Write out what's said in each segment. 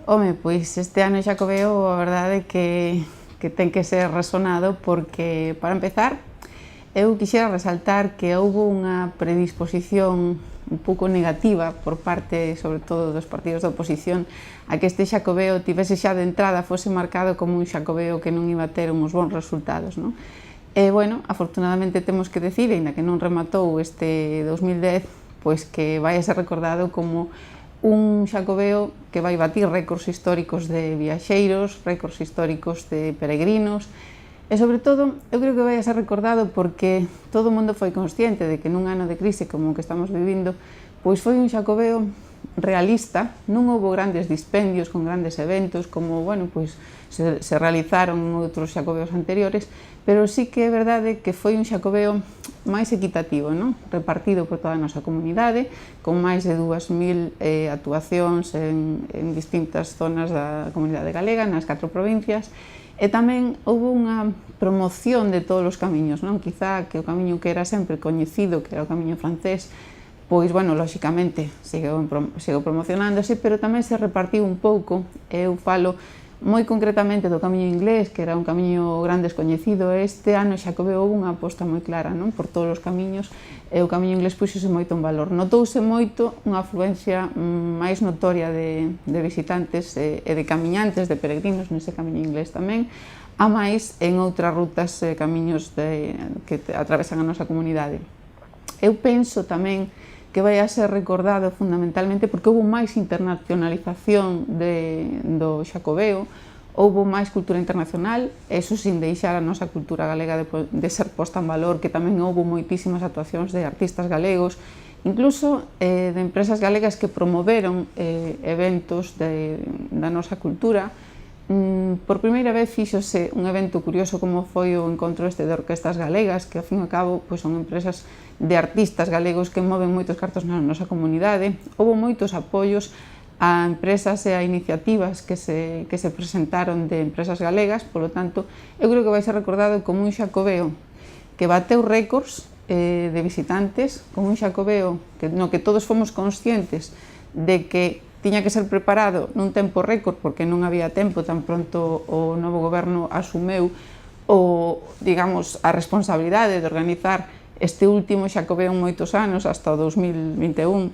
Home, pois este ano Xacobeo a verdade que ten que ser resonado porque, para empezar, eu quixera resaltar que houve unha predisposición un pouco negativa por parte, sobre todo, dos partidos da oposición a que este Xacobeo tivese xa de entrada, fose marcado como un Xacobeo que non iba a ter uns bons resultados, non? E, bueno, afortunadamente temos que decir, aínda que non rematou este 2010, pois que vai a ser recordado como un Xacobeo que vai batir récords históricos de viaxeiros, récords históricos de peregrinos, e, sobre todo, eu creo que vai a ser recordado porque todo o mundo foi consciente de que nun ano de crise como o que estamos vivindo, pois foi un Xacobeo realista, non houve grandes dispendios con grandes eventos como, bueno, pois se realizaron en outros Xacobeos anteriores, pero sí que é verdade que foi un Xacobeo máis equitativo, non? Repartido por toda a nosa comunidade, con máis de 2000 actuacións en distintas zonas da comunidade galega, nas 4 provincias, e tamén houve unha promoción de todos os camiños, non? Quizá que o camiño que era sempre coñecido, que era o camiño francés, pois, bueno, lóxicamente, segueu promocionándose, pero tamén se repartiu un pouco. Eu falo moi concretamente do camiño inglés, que era un camiño gran descoñecido. Este ano Xacobeo houve unha aposta moi clara, non? Por todos os camiños, e o camiño inglés puxose moito en valor. Notouse moito unha afluencia máis notoria de visitantes e de camiñantes, de peregrinos nese camiño inglés tamén, a máis en outras rutas e camiños que atravesan a nosa comunidade. Eu penso tamén que vai a ser recordado fundamentalmente porque houve máis internacionalización do Xacobeo, houve máis cultura internacional, eso sin deixar a nosa cultura galega de ser posta en valor, que tamén houve moitísimas actuacións de artistas galegos, incluso de empresas galegas que promoveron eventos da nosa cultura. Por primeira vez fíxose un evento curioso como foi o encontro este de orquestas galegas, que ao fin e ao cabo son empresas de artistas galegos que moven moitos cartos na nosa comunidade. Houve moitos apoios a empresas e a iniciativas que se presentaron de empresas galegas, polo tanto, eu creo que vai ser recordado como un Xacobeo que bateu récords de visitantes, como un Xacobeo no que todos fomos conscientes de que tiña que ser preparado nun tempo récord porque non había tempo tan pronto o novo goberno asumeu digamos, a responsabilidade de organizar este último Xacobeo en moitos anos, hasta o 2021,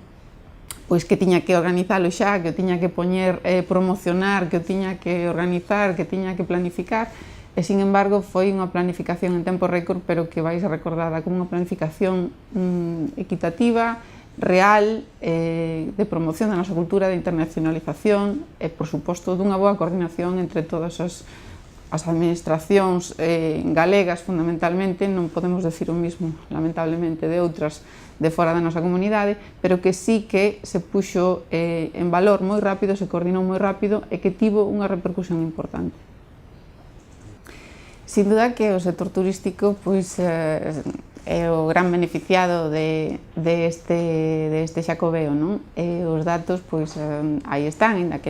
pois que tiña que organizalo xa, que o tiña que poñer, promocionar, que o tiña que organizar, que tiña que planificar, e, sin embargo, foi unha planificación en tempo récord, pero que vai ser recordada como unha planificación equitativa, real, de promoción da nosa cultura, de internacionalización e, por suposto, dunha boa coordinación entre todas as administracións galegas, fundamentalmente. Non podemos decir o mismo, lamentablemente, de outras de fora da nosa comunidade, pero que sí que se puxo en valor moi rápido, se coordinou moi rápido e que tivo unha repercusión importante. Sin duda que o sector turístico pois é o gran beneficiado deste Xacobeo, non? E os datos, pois, aí están, ainda que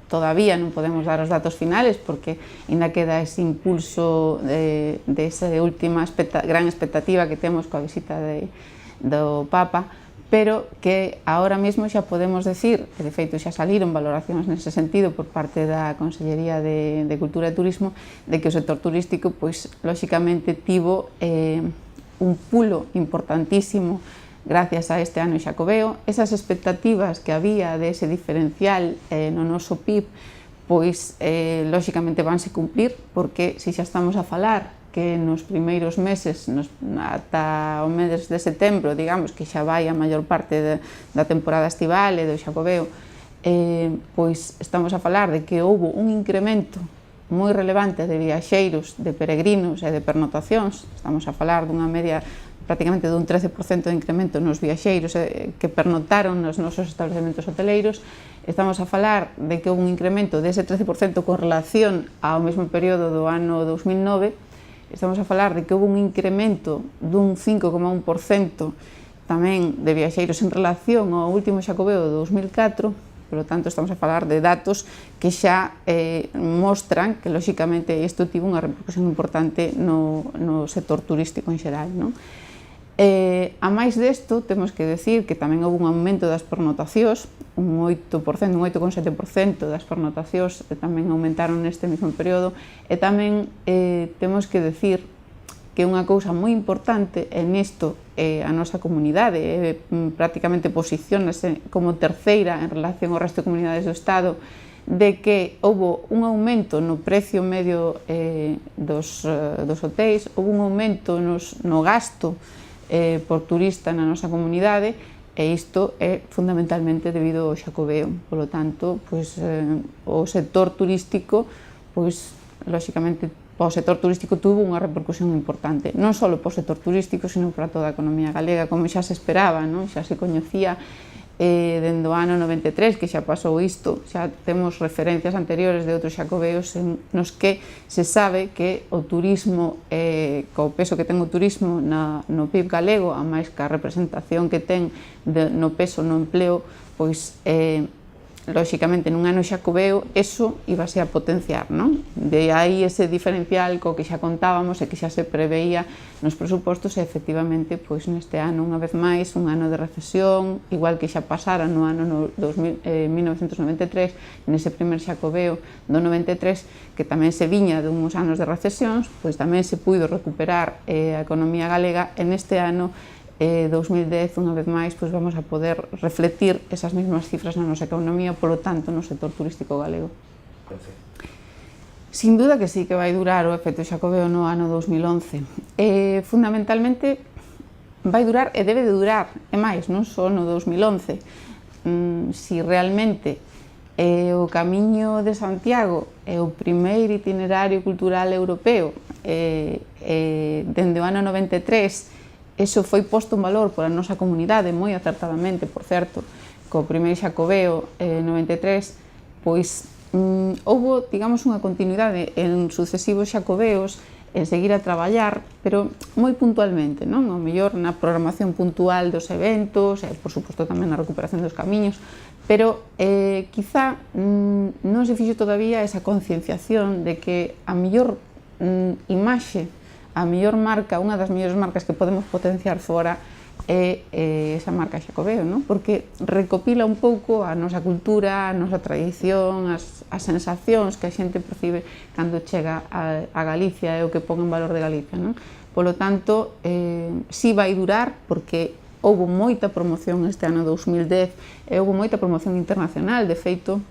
todavía non podemos dar os datos finales, porque ainda queda ese impulso desa última gran expectativa que temos coa visita do Papa, pero que agora mesmo xa podemos decir, e de feito xa saliron valoracións nese sentido por parte da Consellería de Cultura e Turismo, de que o sector turístico, pois, lóxicamente, tivo un pulo importantísimo gracias a este ano Xacobeo. Esas expectativas que había de ese diferencial no noso PIB, pois, lóxicamente, vanse cumplir, porque se xa estamos a falar que nos primeiros meses, ata o mes de setembro, digamos, que xa vai a maior parte da temporada estival e do Xacobeo, pois estamos a falar de que houve un incremento moi relevante de viaxeiros, de peregrinos e de pernotacións. Estamos a falar dunha media prácticamente dun 13% de incremento nos viaxeiros que pernotaron nos nosos establecementos hoteleiros. Estamos a falar de que houve un incremento dese 13% con relación ao mesmo período do ano 2009. Estamos a falar de que houve un incremento dun 5,1% tamén de viaxeiros en relación ao último Xacobeo do 2004. Por lo tanto, estamos a falar de datos que xa mostran que, lóxicamente, isto tivo unha repercusión importante no sector turístico en xeral, non? A máis desto, temos que decir que tamén houve un aumento das pernotacións, un 8%, un 8,7% das pernotacións tamén aumentaron neste mesmo período, e tamén temos que decir que unha cousa moi importante é nisto a nosa comunidade, prácticamente posiciónase como terceira en relación ao resto de comunidades do Estado, de que houve un aumento no precio medio dos hotéis, houve un aumento no gasto por turista na nosa comunidade, e isto é fundamentalmente debido ao Xacobeo. Polo tanto, o sector turístico, lóxicamente, o sector turístico tuvo unha repercusión importante, non só para o sector turístico, sino para toda a economía galega, como xa se esperaba, xa se coñecía dende o ano 93, que xa pasou isto, xa temos referencias anteriores de outros xacobeos nos que se sabe que o turismo, co peso que ten o turismo no PIB galego, a máis que a representación que ten no peso no empleo, lóxicamente nun ano xacobeo, eso íbase a potenciar, non? De aí ese diferencial co que xa contábamos e que xa se preveía nos presupostos, e efectivamente, neste ano, unha vez máis, un ano de recesión, igual que xa pasara no ano 1993, nese primer xacobeo do 93, que tamén se viña de uns anos de recesións, tamén se puido recuperar a economía galega, e neste ano 2010, unha vez máis, vamos a poder refletir esas mesmas cifras na nosa economía, polo tanto, no sector turístico galego. Sin duda que sí que vai durar o efecto xacobeo no ano 2011. Fundamentalmente, vai durar e debe de durar, e máis, non só no 2011. Si realmente o Camiño de Santiago é o primeiro itinerario cultural europeo dende o ano 93, eso foi posto en valor pola nosa comunidade, moi acertadamente, por certo, co primeiro xacobeo 93, houve, digamos, unha continuidade en sucesivos xacobeos, en seguir a traballar, pero moi puntualmente, non? Ao mellor na programación puntual dos eventos, e, por suposto, tamén na recuperación dos camiños, pero quizá non se fixo todavía esa concienciación de que a mellor imaxe, a mellor marca, unha das mellores marcas que podemos potenciar fora é esa marca Xacobeo, non? Porque recopila un pouco a nosa cultura, a nosa tradición, as sensacións que a xente percibe cando chega a Galicia, é o que pon en valor de Galicia, non? Polo tanto, si vai durar, porque houve moita promoción este ano 2010 e houve moita promoción internacional. De feito,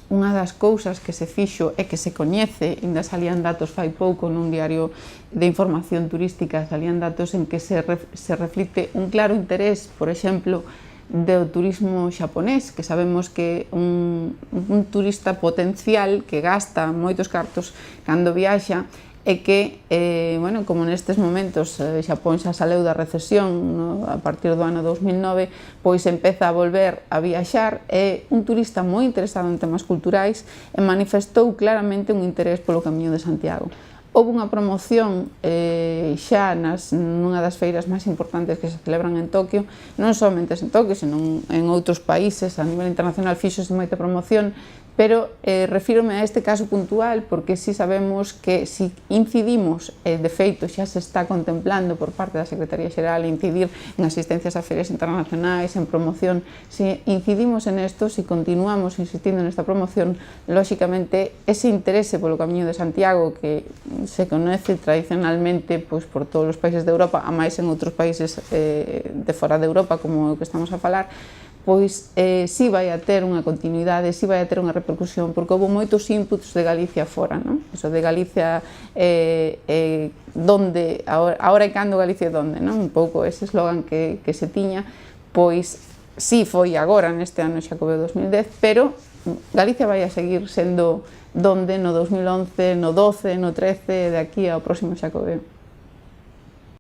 unha das cousas que se fixo e que se coñece, ainda salían datos fai pouco nun diario de información turística, salían datos en que se reflicte un claro interés, por exemplo, do turismo xaponés, que sabemos que un turista potencial que gasta moitos cartos cando viaxa, e que, como nestes momentos Xapón xa saleu da recesión a partir do ano 2009, empeza a volver a viaxar, é un turista moi interesado en temas culturais e manifestou claramente un interés polo Camiño de Santiago. Houve unha promoción xa nunha das feiras máis importantes que se celebran en Tokio, non somente en Tokio, senón en outros países, a nivel internacional fixose moita promoción, pero refírome a este caso puntual porque si sabemos que si incidimos, de feito xa se está contemplando por parte da Secretaría Xeral incidir en asistencias a ferias internacionais, en promoción, si incidimos en isto, si continuamos insistindo nesta promoción, lóxicamente ese interese polo Camiño de Santiago que se conoce tradicionalmente por todos os países de Europa, a máis en outros países de fora de Europa como o que estamos a falar, si vai a ter unha continuidade, si vai a ter unha repercusión, porque houve moitos inputs de Galicia fora, non? Eso de Galicia, donde, ahora e cando Galicia donde, non? Un pouco ese eslogan que se tiña, si foi agora neste ano Xacobeo 2010, pero Galicia vai a seguir sendo donde no 2011, no 12, no 13, de aquí ao próximo Xacobeo.